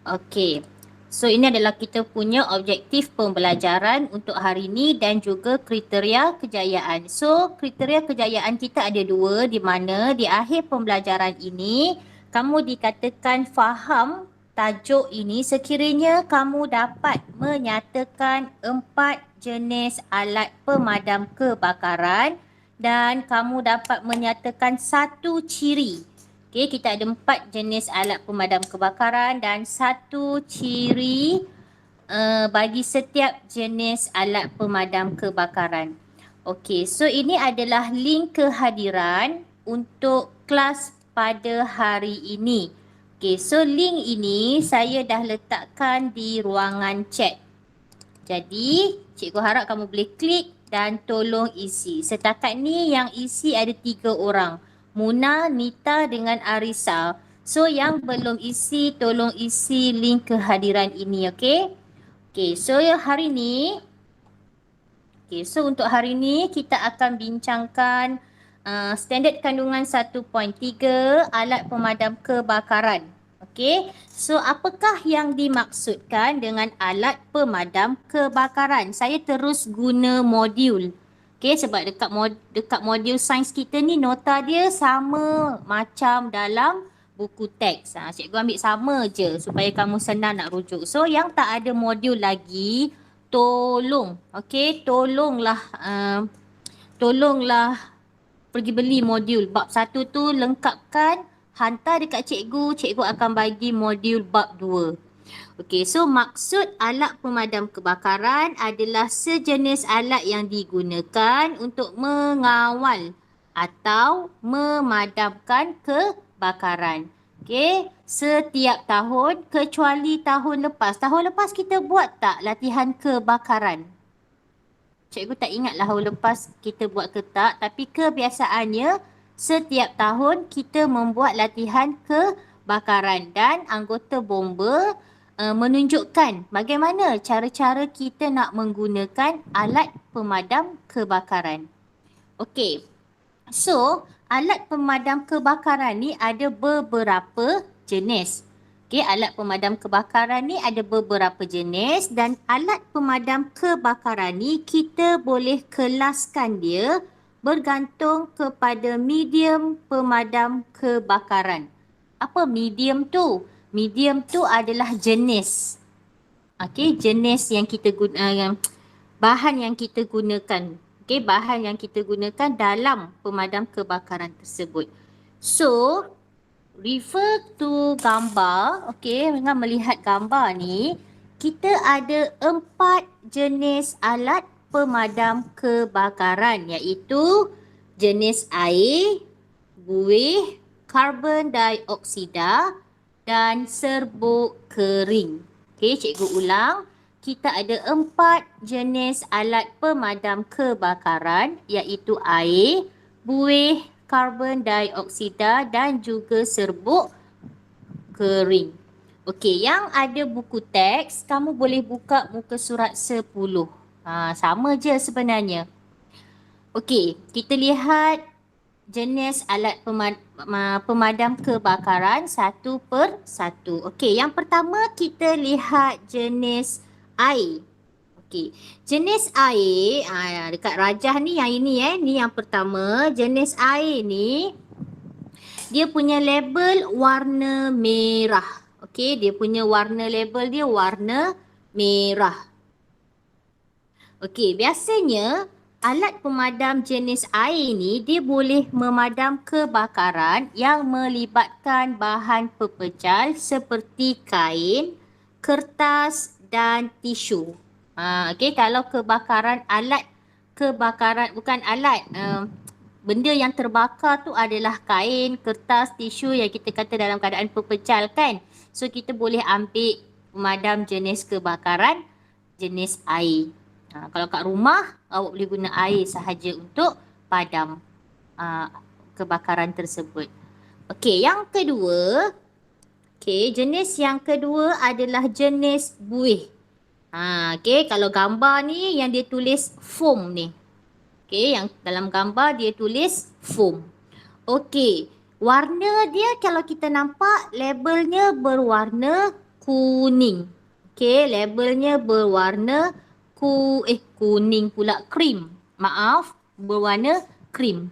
Okey. So ini adalah kita punya objektif pembelajaran untuk hari ini dan juga kriteria kejayaan. So kriteria kejayaan kita ada dua, di mana di akhir pembelajaran ini kamu dikatakan faham tajuk ini sekiranya kamu dapat menyatakan 4 jenis alat pemadam kebakaran dan kamu dapat menyatakan satu ciri. Okey, kita ada 4 jenis alat pemadam kebakaran dan satu ciri bagi setiap jenis alat pemadam kebakaran. Okey, so ini adalah link kehadiran untuk kelas pada hari ini. Okey, so link ini saya dah letakkan di ruangan chat. Jadi, cikgu harap kamu boleh klik dan tolong isi. Setakat ni yang isi ada 3 orang. Muna, Nita dengan Arisa. So, yang belum isi, tolong isi link kehadiran ini, okey? Okey, so hari ni, untuk hari ni kita akan bincangkan standard kandungan 1.3 alat pemadam kebakaran. Okey, so apakah yang dimaksudkan dengan alat pemadam kebakaran? Saya terus guna modul. Okey, sebab dekat modul sains kita ni nota dia sama macam dalam buku teks. Cikgu ambil sama je supaya kamu senang nak rujuk. So yang tak ada modul lagi, tolong, okey, tolonglah pergi beli modul bab 1 tu, lengkapkan, hantar dekat cikgu, cikgu akan bagi modul bab 2. Okey, so maksud alat pemadam kebakaran adalah sejenis alat yang digunakan untuk mengawal atau memadamkan kebakaran. Okey, setiap tahun kecuali tahun lepas. Tahun lepas kita buat tak latihan kebakaran? Cikgu tak ingatlah tahun lepas kita buat ke tak, tapi kebiasaannya setiap tahun kita membuat latihan kebakaran dan anggota bomba menunjukkan bagaimana cara-cara kita nak menggunakan alat pemadam kebakaran. Okey, so alat pemadam kebakaran ni ada beberapa jenis. Okey, alat pemadam kebakaran ni ada beberapa jenis dan alat pemadam kebakaran ni kita boleh kelaskan dia bergantung kepada medium pemadam kebakaran. Apa medium tu? Medium tu adalah jenis. Okey, jenis yang kita guna, bahan yang kita gunakan. Okey, bahan yang kita gunakan dalam pemadam kebakaran tersebut. So, refer to gambar, okey, dengan melihat gambar ni, kita ada 4 jenis alat pemadam kebakaran, iaitu jenis air, buih, karbon dioksida dan serbuk kering. Okey, cikgu ulang. Kita ada 4 jenis alat pemadam kebakaran, iaitu air, buih, karbon dioksida dan juga serbuk kering. Okey, yang ada buku teks, kamu boleh buka muka surat 10. Sama je sebenarnya. Okey, kita lihat jenis alat pemadam kebakaran satu per satu. Okey, yang pertama kita lihat jenis air. Okey, jenis air, dekat rajah ni yang ini ni yang pertama. Jenis air ni, dia punya label warna merah. Okey, dia punya warna label dia warna merah. Okey, biasanya alat pemadam jenis air ni dia boleh memadam kebakaran yang melibatkan bahan pepecal seperti kain, kertas dan tisu. Okey, kalau kebakaran bukan alat, benda yang terbakar tu adalah kain, kertas, tisu yang kita kata dalam keadaan pepecal kan. So kita boleh ambil pemadam jenis kebakaran jenis air. Kalau kat rumah, awak boleh guna air sahaja untuk padam kebakaran tersebut. Okey, yang kedua, jenis yang kedua adalah jenis buih. Okey, kalau gambar ni yang dia tulis foam ni. Okey, yang dalam gambar dia tulis foam. Okey, warna dia kalau kita nampak labelnya berwarna kuning. Okey, labelnya berwarna kuning pula, krim. Maaf, berwarna krim.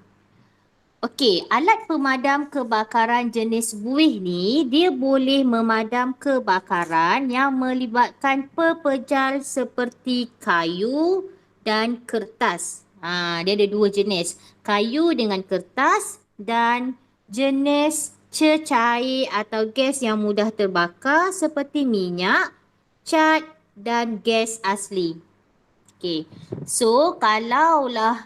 Okey, alat pemadam kebakaran jenis buih ni dia boleh memadam kebakaran yang melibatkan pepejal seperti kayu dan kertas. Dia ada dua jenis, kayu dengan kertas dan jenis cecair atau gas yang mudah terbakar seperti minyak, cat dan gas asli. Okay. So, kalaulah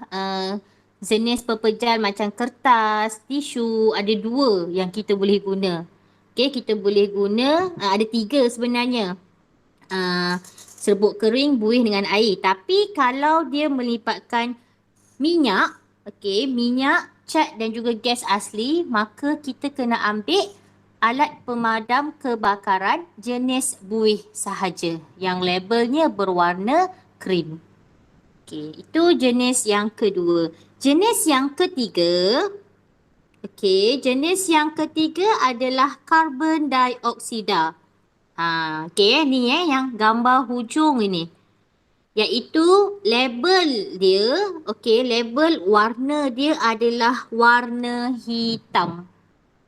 jenis pepejal macam kertas, tisu, ada dua yang kita boleh guna. Okay, kita boleh guna, ada tiga sebenarnya. Serbuk kering, buih dengan air. Tapi kalau dia melibatkan minyak, okay, minyak, cat dan juga gas asli, maka kita kena ambil alat pemadam kebakaran jenis buih sahaja yang labelnya berwarna krim. Okey, itu jenis yang kedua. Jenis yang ketiga, jenis yang ketiga adalah karbon dioksida. Ni yang gambar hujung ini. Iaitu label dia, label warna dia adalah warna hitam.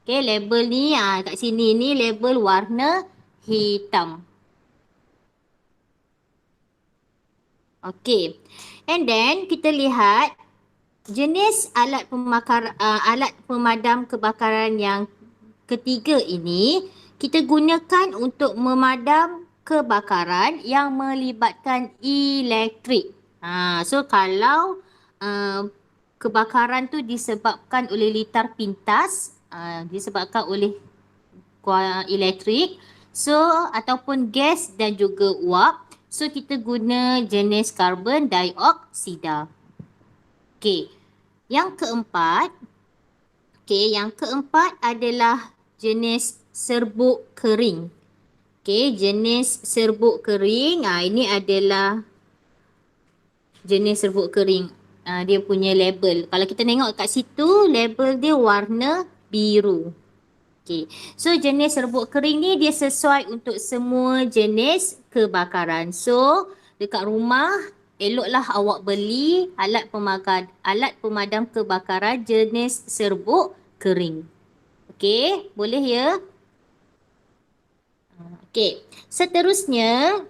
Label ni kat sini ni label warna hitam. And then kita lihat jenis alat pemadam kebakaran yang ketiga ini kita gunakan untuk memadam kebakaran yang melibatkan elektrik. So kalau kebakaran tu disebabkan oleh litar pintas, disebabkan oleh elektrik, so ataupun gas dan juga uap, so kita guna jenis karbon dioksida. Yang keempat adalah jenis serbuk kering. Jenis serbuk kering, ini adalah jenis serbuk kering. Dia punya label. Kalau kita tengok kat situ, label dia warna biru. So jenis serbuk kering ni dia sesuai untuk semua jenis kebakaran. So dekat rumah eloklah awak beli alat pemadam kebakaran jenis serbuk kering. Boleh ya? Seterusnya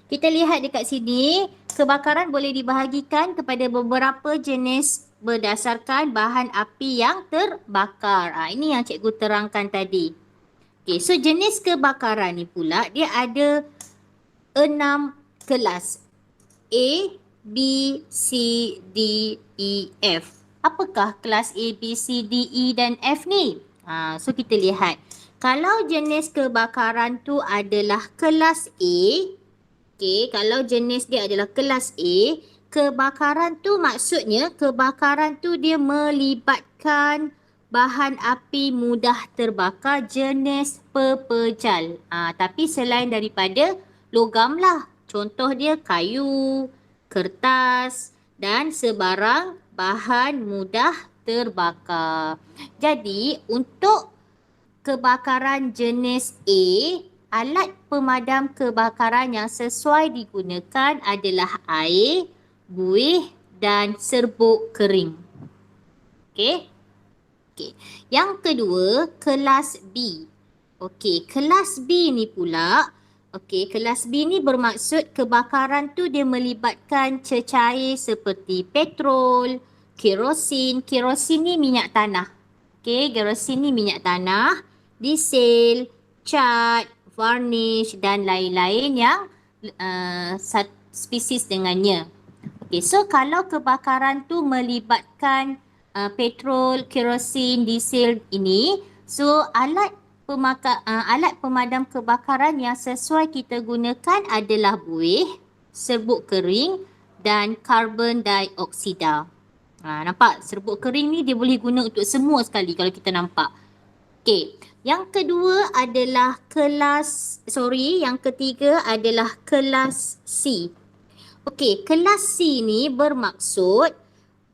kita lihat dekat sini, kebakaran boleh dibahagikan kepada beberapa jenis berdasarkan bahan api yang terbakar. Ini yang cikgu terangkan tadi. So jenis kebakaran ni pula dia ada 6 kelas. A, B, C, D, E, F. Apakah kelas A, B, C, D, E dan F ni? So kita lihat. Kalau jenis kebakaran tu adalah kelas A, kalau jenis dia adalah kelas A, kebakaran tu maksudnya kebakaran tu dia melibatkan bahan api mudah terbakar jenis pepejal. Tapi selain daripada logam lah. Contoh dia kayu, kertas dan sebarang bahan mudah terbakar. Jadi untuk kebakaran jenis A, alat pemadam kebakaran yang sesuai digunakan adalah air, buih dan serbuk kering. Yang kedua, kelas B. Kelas B ni pula, kelas B ni bermaksud kebakaran tu dia melibatkan cecair seperti petrol, kerosin. Kerosin ni minyak tanah. Kerosin ni minyak tanah, diesel, cat, varnish dan lain-lain yang spesies dengannya. So kalau kebakaran tu melibatkan petrol, kerosin, diesel ini, so alat pemadam kebakaran yang sesuai kita gunakan adalah buih, serbuk kering dan karbon dioksida. Nampak serbuk kering ni dia boleh guna untuk semua sekali kalau kita nampak. Yang kedua adalah yang ketiga adalah kelas C. Kelas C ni bermaksud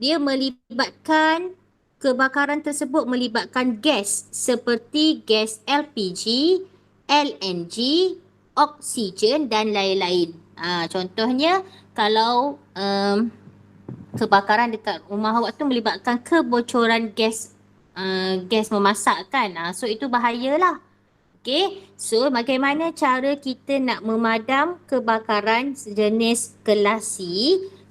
dia melibatkan kebakaran tersebut melibatkan gas seperti gas LPG, LNG, oksigen dan lain-lain. Contohnya kalau kebakaran dekat rumah awak tu melibatkan kebocoran gas memasak kan. So itu bahayalah. Okay, so bagaimana cara kita nak memadam kebakaran jenis kelas C?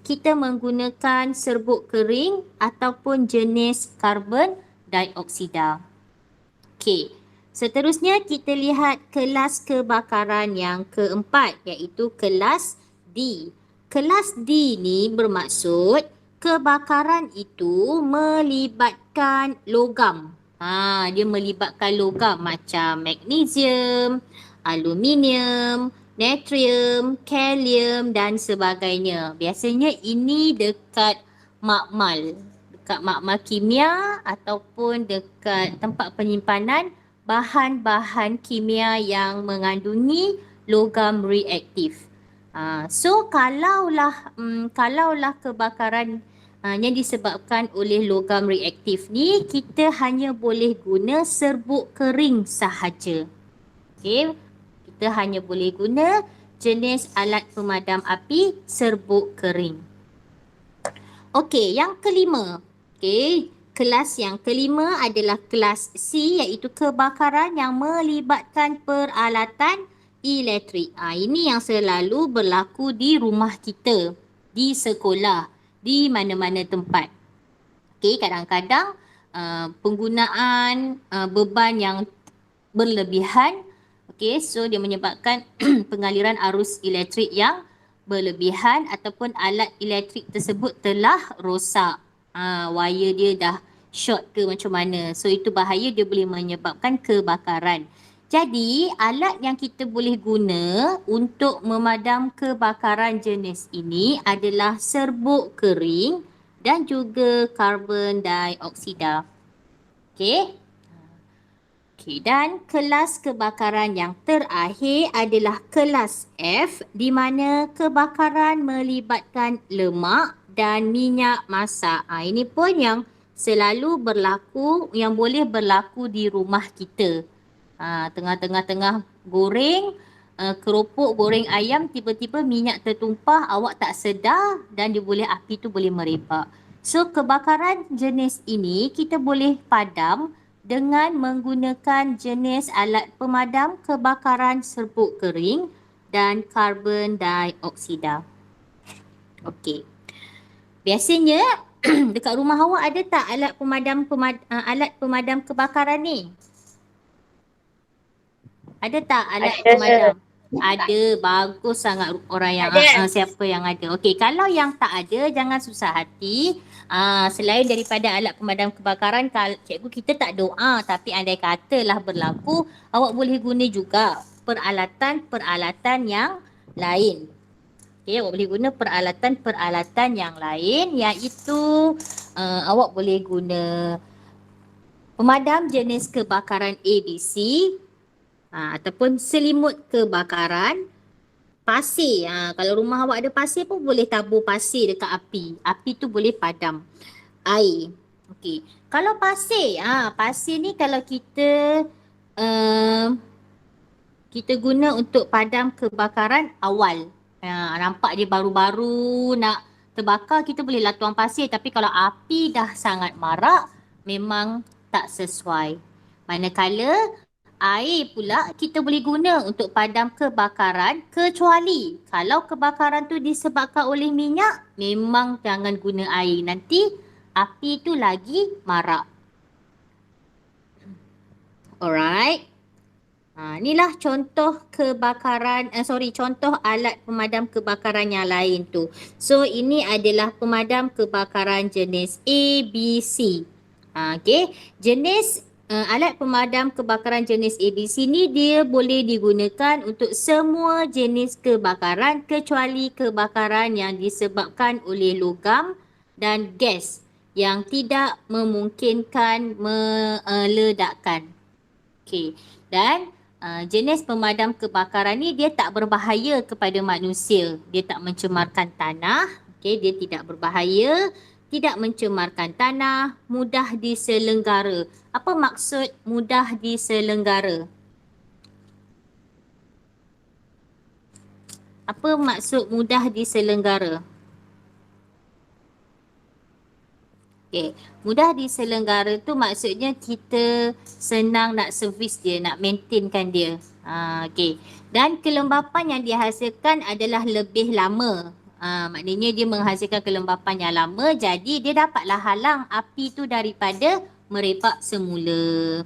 Kita menggunakan serbuk kering ataupun jenis karbon dioksida. Okay, seterusnya kita lihat kelas kebakaran yang keempat iaitu kelas D. Kelas D ni bermaksud kebakaran itu melibatkan logam. Dia melibatkan logam macam magnesium, aluminium, natrium, kalium dan sebagainya. Biasanya ini dekat makmal, kimia ataupun dekat tempat penyimpanan bahan-bahan kimia yang mengandungi logam reaktif. So kalaulah kebakaran yang disebabkan oleh logam reaktif ni, kita hanya boleh guna serbuk kering sahaja. Okey, kita hanya boleh guna jenis alat pemadam api serbuk kering. Okey, yang kelima. Okey, kelas yang kelima adalah kelas C iaitu kebakaran yang melibatkan peralatan elektrik. Ini yang selalu berlaku di rumah kita, di sekolah, di mana-mana tempat. Okey, kadang-kadang penggunaan beban yang berlebihan, okey, so dia menyebabkan pengaliran arus elektrik yang berlebihan ataupun alat elektrik tersebut telah rosak. Wire dia dah short ke macam mana. So itu bahaya, dia boleh menyebabkan kebakaran. Jadi alat yang kita boleh guna untuk memadam kebakaran jenis ini adalah serbuk kering dan juga karbon dioksida. Okey. Okey, dan kelas kebakaran yang terakhir adalah kelas F di mana kebakaran melibatkan lemak dan minyak masak. Ini pun yang selalu berlaku, yang boleh berlaku di rumah kita. Tengah-tengah goreng keropok, goreng ayam, tiba-tiba minyak tertumpah, awak tak sedar dan api tu boleh merebak. So kebakaran jenis ini kita boleh padam dengan menggunakan jenis alat pemadam kebakaran serbuk kering dan karbon dioksida. Okey. Biasanya dekat rumah awak ada tak alat pemadam kebakaran ni? Ada tak alat pemadam? Ada, bagus sangat orang yang siapa yang ada. Okey, kalau yang tak ada jangan susah hati. Selain daripada alat pemadam kebakaran, cikgu kita tak doa, tapi andai katalah berlaku, awak boleh guna juga peralatan-peralatan yang lain. Okey, awak boleh guna peralatan-peralatan yang lain, iaitu awak boleh guna pemadam jenis kebakaran ABC, ataupun selimut kebakaran, pasir. Kalau rumah awak ada pasir pun boleh tabur pasir dekat api. Api tu boleh padam air. Okey. Kalau pasir, pasir ni kalau kita guna untuk padam kebakaran awal. Nampak dia baru-baru nak terbakar, kita boleh tuang pasir. Tapi kalau api dah sangat marak, memang tak sesuai. Manakala air pula kita boleh guna untuk padam kebakaran, kecuali kalau kebakaran tu disebabkan oleh minyak, memang jangan guna air. Nanti api tu lagi marak. Alright. Inilah contoh contoh alat pemadam kebakaran yang lain tu. So ini adalah pemadam kebakaran jenis ABC. Okey, jenis alat pemadam kebakaran jenis ABC ni dia boleh digunakan untuk semua jenis kebakaran kecuali kebakaran yang disebabkan oleh logam dan gas yang tidak memungkinkan meledakkan. Okey, dan jenis pemadam kebakaran ni dia tak berbahaya kepada manusia. Dia tak mencemarkan tanah. Okey, dia tidak berbahaya tidak mencemarkan tanah, mudah diselenggara. Apa maksud mudah diselenggara? Apa maksud mudah diselenggara? Okay. Mudah diselenggara tu maksudnya kita senang nak servis dia, nak maintainkan dia. Okay. Dan kelembapan yang dihasilkan adalah lebih lama. Maknanya dia menghasilkan kelembapan yang lama, jadi dia dapatlah halang api tu daripada merebak semula.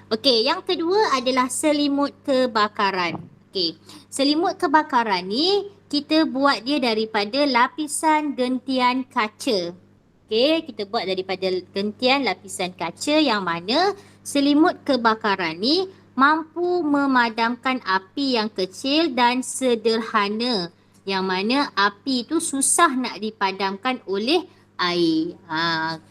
Okey, yang kedua adalah selimut kebakaran. Okey, selimut kebakaran ni kita buat dia daripada lapisan gentian kaca. Okey, kita buat daripada gentian lapisan kaca yang mana selimut kebakaran ni mampu memadamkan api yang kecil dan sederhana. Yang mana api tu susah nak dipadamkan oleh air.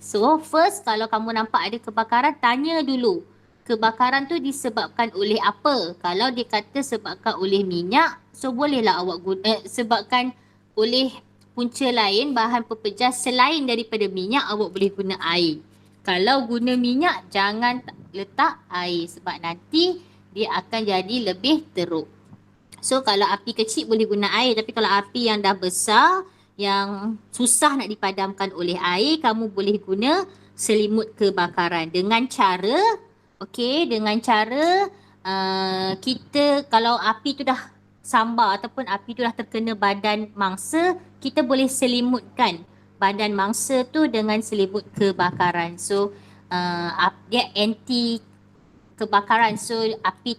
So first kalau kamu nampak ada kebakaran, tanya dulu. Kebakaran tu disebabkan oleh apa? Kalau dia kata sebabkan oleh minyak, so bolehlah awak sebabkan oleh punca lain, bahan pepejah selain daripada minyak, awak boleh guna air. Kalau guna minyak, jangan letak air sebab nanti dia akan jadi lebih teruk. So kalau api kecil boleh guna air, tapi kalau api yang dah besar, yang susah nak dipadamkan oleh air, kamu boleh guna selimut kebakaran dengan cara, kita kalau api tu dah sambar ataupun api tu dah terkena badan mangsa, kita boleh selimutkan badan mangsa tu dengan selimut kebakaran. So dia anti kebakaran, so api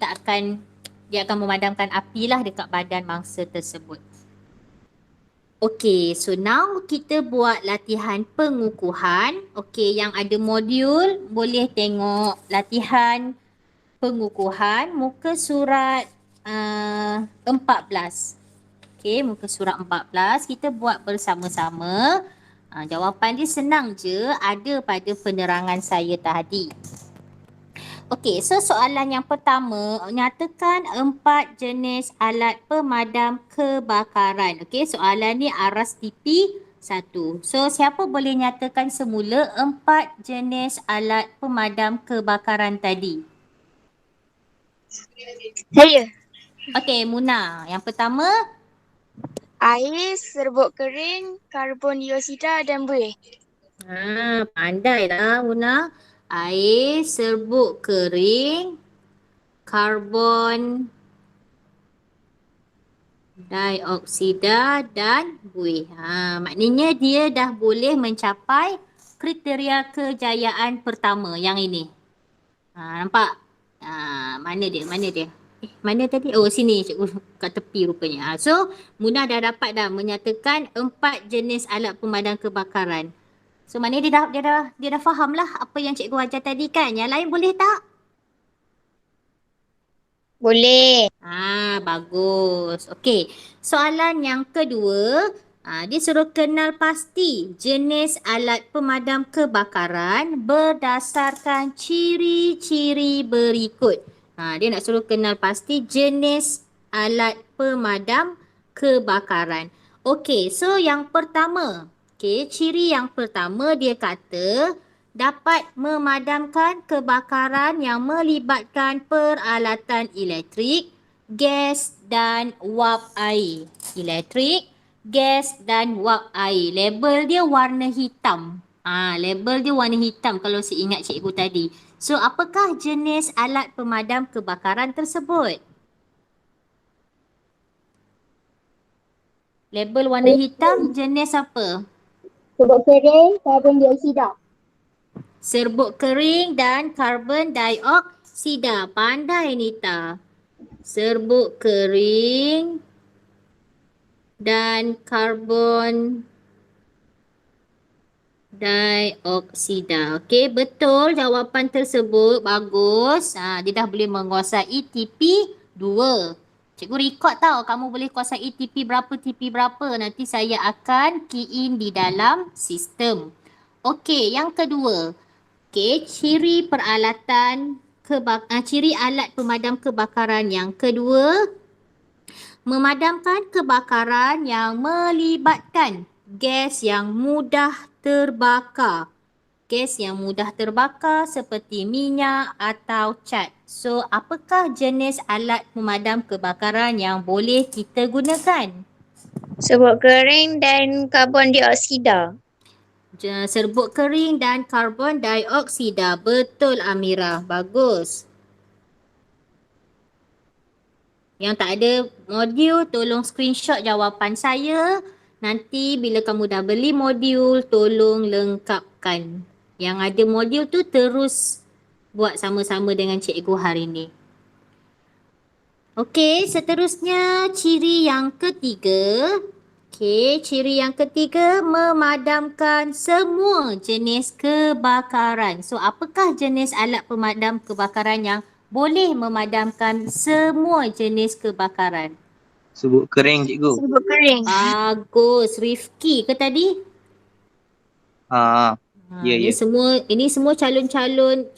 dia akan memadamkan api lah dekat badan mangsa tersebut. Okay, so now kita buat latihan pengukuhan. Okay, yang ada modul boleh tengok latihan pengukuhan muka surat 14. Okay, muka surat 14 kita buat bersama-sama. Jawapan dia senang je, ada pada penerangan saya tadi. Okey, so soalan yang pertama, nyatakan 4 jenis alat pemadam kebakaran. Okey, soalan ni aras tipi 1. So, siapa boleh nyatakan semula 4 jenis alat pemadam kebakaran tadi? Saya. Okey, Muna. Yang pertama? Air, serbuk kering, karbon dioksida dan buih. Pandailah Muna. Air, serbuk kering, karbon dioksida dan buih. Maknanya dia dah boleh mencapai kriteria kejayaan pertama yang ini. Nampak? Mana dia? Mana tadi? Oh, sini cikgu kat tepi rupanya. So, Munah dah dapat dah menyatakan 4 jenis alat pemadam kebakaran. So, maknanya dia dah faham lah apa yang cikgu ajar tadi kan. Yang lain boleh tak? Boleh. Bagus. Okey. Soalan yang kedua, dia suruh kenal pasti jenis alat pemadam kebakaran berdasarkan ciri-ciri berikut. Dia nak suruh kenal pasti jenis alat pemadam kebakaran. Okey, so yang pertama, ciri yang pertama dia kata dapat memadamkan kebakaran yang melibatkan peralatan elektrik, gas dan wap air. Elektrik, gas dan wap air. Label dia warna hitam. Label dia warna hitam kalau ingat cikgu tadi. So, apakah jenis alat pemadam kebakaran tersebut? Label warna hitam jenis apa? Serbuk kering, karbon dioksida. Serbuk kering dan karbon dioksida. Pandai Nita. Serbuk kering dan karbon dioksida. Okey, betul jawapan tersebut. Bagus. Dia dah boleh menguasai TP2. Cikgu record tau, kamu boleh kuasai TP berapa. Nanti saya akan key in di dalam sistem. Okey, yang kedua. Okey, ciri alat pemadam kebakaran yang kedua. Memadamkan kebakaran yang melibatkan gas yang mudah terbakar. Gas yang mudah terbakar seperti minyak atau cat. So, apakah jenis alat pemadam kebakaran yang boleh kita gunakan? Serbuk kering dan karbon dioksida. Serbuk kering dan karbon dioksida. Betul Amira. Bagus. Yang tak ada modul, tolong screenshot jawapan saya. Nanti bila kamu dah beli modul, tolong lengkapkan. Yang ada modul tu terus buat sama-sama dengan cikgu hari ni. Okey, seterusnya ciri yang ketiga. Okey, ciri yang ketiga memadamkan semua jenis kebakaran. So, apakah jenis alat pemadam kebakaran yang boleh memadamkan semua jenis kebakaran? Serbuk kering cikgu. Serbuk kering. Bagus. Rifki ke tadi? Ha. Ya, Ini ya. semua calon-calon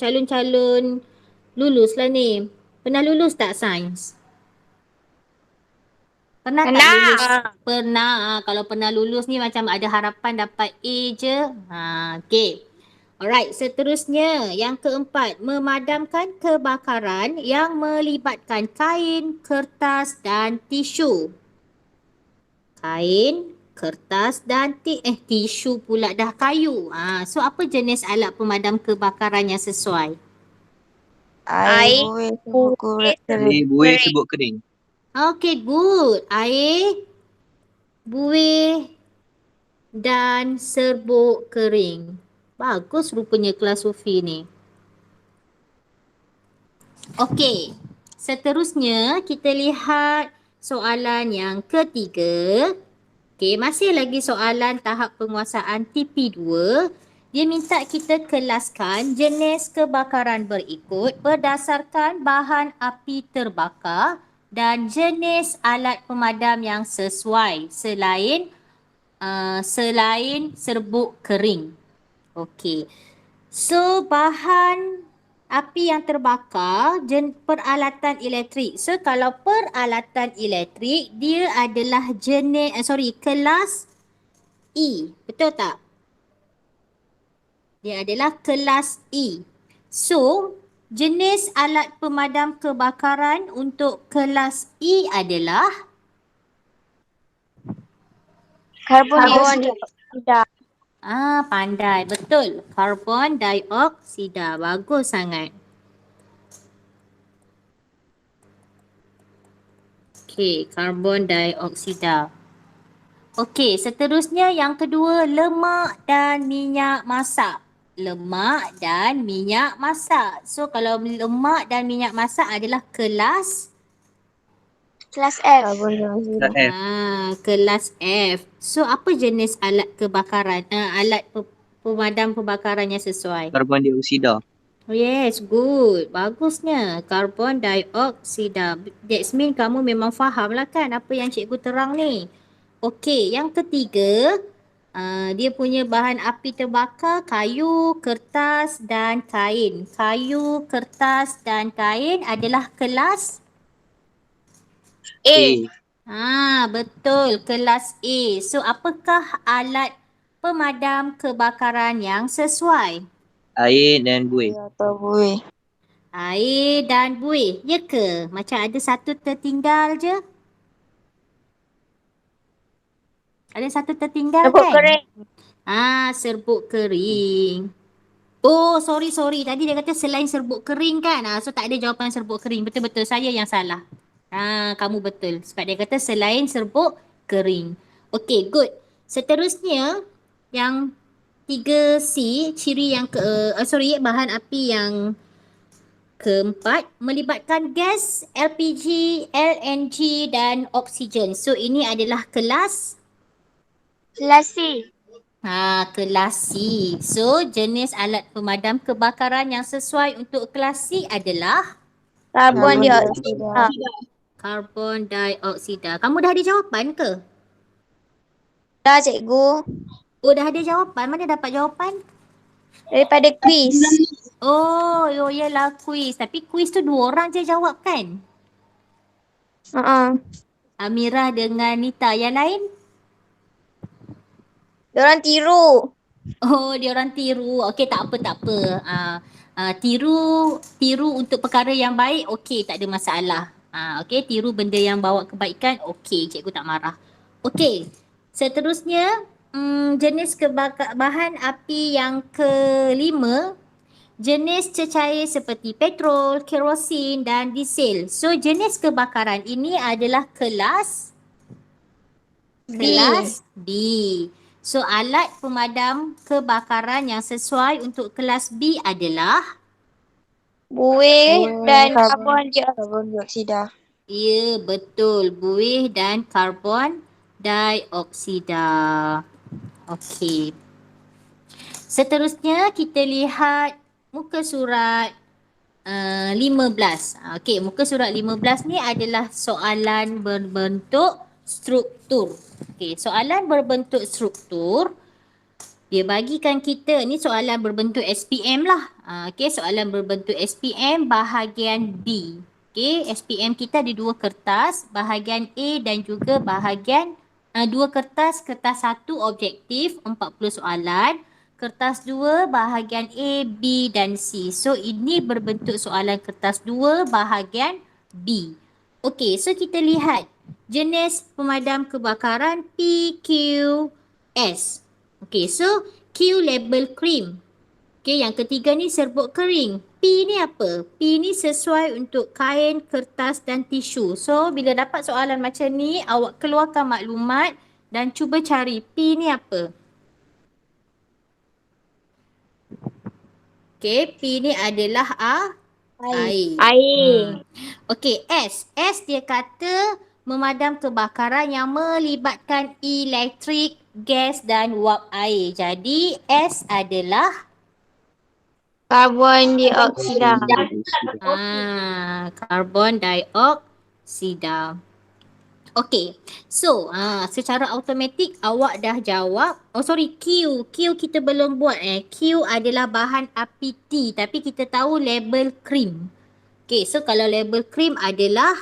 lulus lah ni. Pernah lulus tak sains? Pernah tak Pernah. lulus? Pernah. Kalau pernah lulus ni macam ada harapan dapat A je. Okay. Alright, seterusnya yang keempat, memadamkan kebakaran yang melibatkan kain, kertas dan tisu. Kain, kertas dan tisu pula dah kayu. So apa jenis alat pemadam kebakaran yang sesuai? Air, Buih serbuk kering. Okay, good. Air, buih dan serbuk kering. Bagus rupanya kelas Sufi ni. Okey, seterusnya kita lihat soalan yang ketiga. Okey, masih lagi soalan tahap penguasaan TP2. Dia minta kita kelaskan jenis kebakaran berikut berdasarkan bahan api terbakar dan jenis alat pemadam yang sesuai selain serbuk kering. Okey. So, bahan api yang terbakar, peralatan elektrik. So, kalau peralatan elektrik, dia adalah kelas E. Betul tak? Dia adalah kelas E. So, jenis alat pemadam kebakaran untuk kelas E adalah karbon dioksida. Pandai. Betul. Karbon dioksida. Bagus sangat. Okey, karbon dioksida. Okey, seterusnya yang kedua, lemak dan minyak masak. Lemak dan minyak masak. So, kalau lemak dan minyak masak adalah kelas Kelas F. F. kelas F. So, apa jenis alat kebakaran? Alat pemadam kebakaran yang sesuai? Karbon dioksida. Oh yes, good. Bagusnya. Karbon dioksida. That means kamu memang faham lah kan apa yang cikgu terang ni. Okey, yang ketiga, dia punya bahan api terbakar, kayu, kertas dan kain. Kayu, kertas dan kain adalah kelas A. betul. Kelas A. So, apakah alat pemadam kebakaran yang sesuai? Air dan buih. Atau buih. Air dan buih. Ya ke? Macam ada satu tertinggal je. Ada satu tertinggal Serbuk kan? kering. Serbuk kering. Oh, sorry. Tadi dia kata selain serbuk kering kan? So tak ada jawapan serbuk kering. Betul-betul. Saya yang salah. Kamu betul. Sebab dia kata selain serbuk kering. Okay, good. Seterusnya, yang 3C, ciri yang bahan api yang keempat, melibatkan gas, LPG, LNG dan oksigen. So, ini adalah kelas Kelas C. kelas C. So, jenis alat pemadam kebakaran yang sesuai untuk kelas C adalah Karbon dioksida. karbon dioksida. Kamu dah ada jawapan ke? Dah cikgu. Oh, dah ada jawapan. Mana dapat jawapan? Daripada kuis. Oh, yalah kuis. Tapi kuis tu 2 orang je jawab kan? Amirah dengan Nita. Yang lain? Diorang tiru. Oh, dia orang tiru. Okey, tak apa, tak apa. Tiru untuk perkara yang baik, okey, tak ada masalah. Okey, tiru benda yang bawa kebaikan, okey, cikgu tak marah. Okey, seterusnya, jenis bahan api yang kelima, jenis cecair seperti petrol, kerosin dan diesel. So, jenis kebakaran ini adalah kelas B. So, alat pemadam kebakaran yang sesuai untuk kelas B adalah, Buih dan karbon dioksida. ya betul, buih dan karbon dioksida. Okey. Seterusnya kita lihat muka surat 15. Okey, muka surat 15 ni adalah soalan berbentuk struktur. Okey, soalan berbentuk struktur dia bagikan kita ni soalan berbentuk SPM lah. Okey, soalan berbentuk SPM bahagian B. Okey, SPM kita ada dua kertas, bahagian A dan juga bahagian dua kertas, kertas 1 objektif 40 soalan, kertas 2 bahagian A, B dan C. So ini berbentuk soalan kertas 2 bahagian B. Okey, so kita lihat jenis pemadam kebakaran PQS. Okey, so Q label cream. Okey, yang ketiga ni serbuk kering. P ni apa? P ni sesuai untuk kain, kertas dan tisu. So, bila dapat soalan macam ni, awak keluarkan maklumat dan cuba cari P ni apa. Okey, P ni adalah air. Okey, S. S dia kata memadam kebakaran yang melibatkan elektrik, gas dan wap air. Jadi, S adalah Karbon dioksida. karbon dioksida. Okey, so secara automatik awak dah jawab. Oh sorry, Q. Q kita belum buat Q adalah bahan api T tapi kita tahu label krim. Okey, so kalau label krim adalah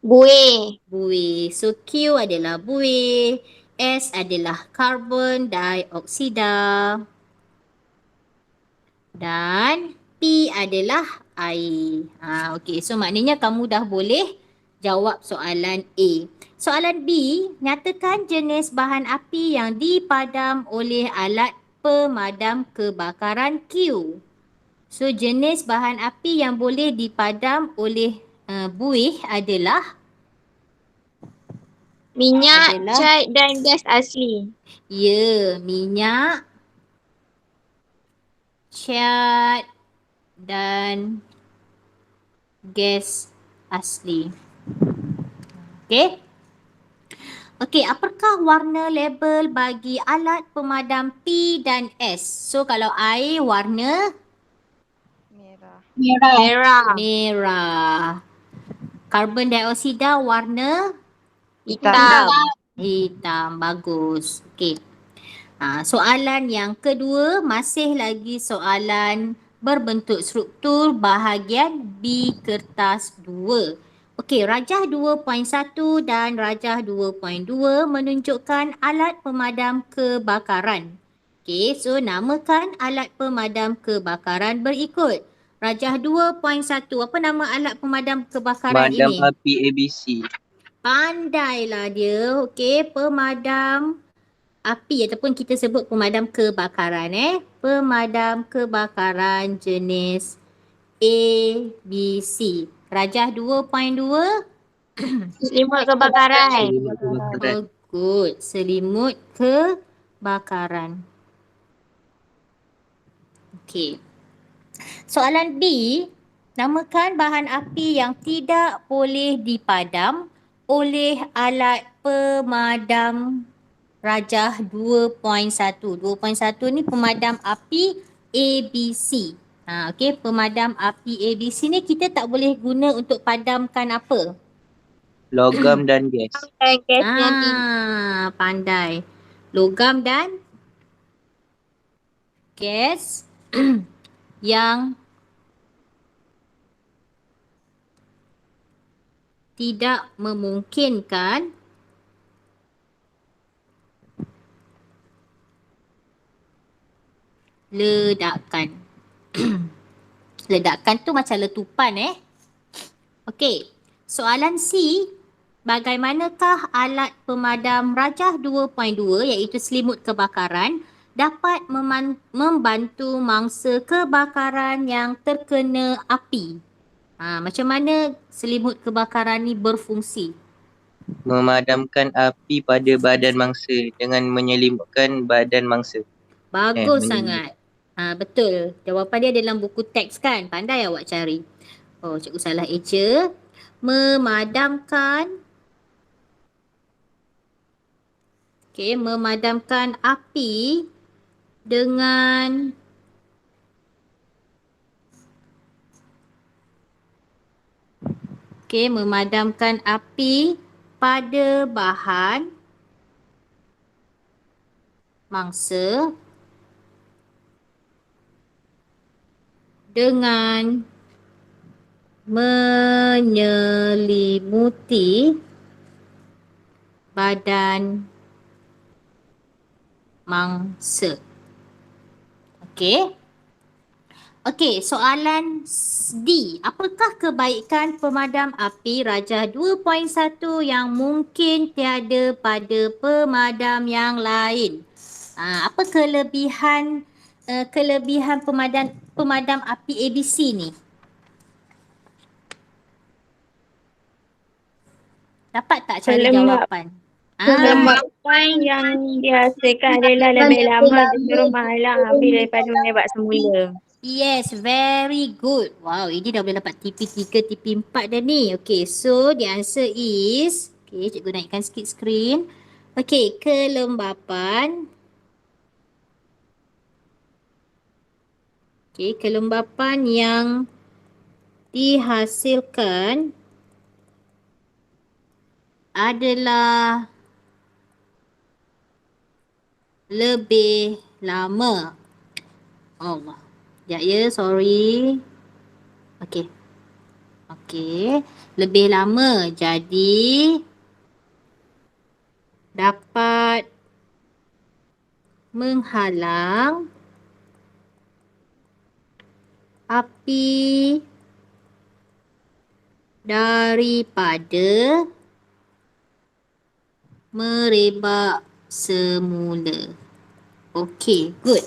Buih. buih. So Q adalah buih. S adalah karbon dioksida. Dan P adalah air. Okey, so maknanya kamu dah boleh jawab soalan A. Soalan B, nyatakan jenis bahan api yang dipadam oleh alat pemadam kebakaran Q. So jenis bahan api yang boleh dipadam oleh buih adalah Minyak, cat dan gas asli. ya, minyak, cat dan gas asli. Okey. Okey, apakah warna label bagi alat pemadam P dan S? So kalau air warna Merah. merah. Karbon dioksida warna Hitam. hitam. Bagus. Okey. Soalan yang kedua masih lagi soalan berbentuk struktur bahagian B kertas 2. Okey, rajah 2.1 dan rajah 2.2 menunjukkan alat pemadam kebakaran. Okey, so namakan alat pemadam kebakaran berikut. Rajah 2.1, apa nama alat pemadam kebakaran Pemadam ini? api ABC. Pandailah dia. Okey, pemadam api ataupun kita sebut pemadam kebakaran Pemadam kebakaran jenis ABC. Rajah 2.2. Selimut kebakaran. Selimut kebakaran. Oh good. Selimut kebakaran. Okey. Soalan B, namakan bahan api yang tidak boleh dipadam oleh alat pemadam rajah 2.1. 2.1 ni pemadam api ABC. Okey, pemadam api ABC ni kita tak boleh guna untuk padamkan apa? Logam dan gas. Dan gas yang tinggi. Pandai. Logam dan gas yang tidak memungkinkan Ledakan. Ledakan tu macam letupan Okey. Soalan C. Bagaimanakah alat pemadam rajah 2.2 iaitu selimut kebakaran dapat membantu mangsa kebakaran yang terkena api? Macam mana selimut kebakaran ni berfungsi? Memadamkan api pada badan mangsa dengan menyelimutkan badan mangsa. Bagus menyelimut. sangat. Betul. Jawapan dia dalam buku teks kan? Pandai awak cari. Oh, cikgu salah eja. Memadamkan memadamkan api dengan memadamkan api pada bahan mangsa dengan menyelimuti badan mangsa. Okey, soalan D. Apakah kebaikan pemadam api rajah 2.1 yang mungkin tiada pada pemadam yang lain? Apa kelebihan pemadam api ABC ni? Dapat tak cari jawapan? Kelembapan yang dihasilkan adalah lebih lama disuruh menghalang api daripada menembak semula. Yes, very good. Wow, ini dah boleh dapat TP3, TP4 dah ni. Okay, so the answer is, cikgu naikkan sikit skrin. Okay, kelembapan. Kelembapan yang dihasilkan adalah lebih lama. Allah. Ya, sorry. Okey. Lebih lama. Jadi dapat menghalang api daripada merebak semula. Okey, good.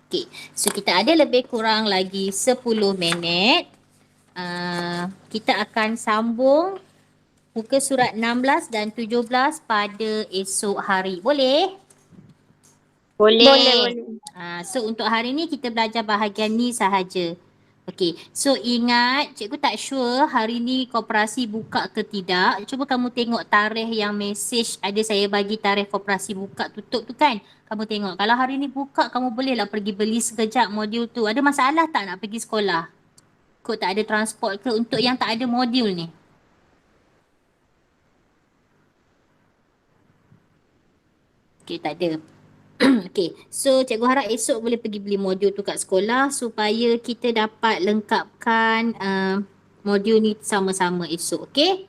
Okey, so kita ada lebih kurang lagi 10 minit. Kita akan sambung muka surat 16 dan 17 pada esok hari. Boleh? Boleh. So untuk hari ni kita belajar bahagian ni sahaja. Okey, so ingat cikgu tak sure hari ni koperasi buka ke tidak. Cuba kamu tengok tarikh yang mesej ada saya bagi tarikh koperasi buka tutup tu kan. Kamu tengok kalau hari ni buka kamu bolehlah pergi beli sekejap modul tu. Ada masalah tak nak pergi sekolah? Kok tak ada transport ke untuk yang tak ada modul ni? Okey, tak ada. Okay, so cikgu harap esok boleh pergi beli modul tu kat sekolah supaya kita dapat lengkapkan modul ni sama-sama esok, okay?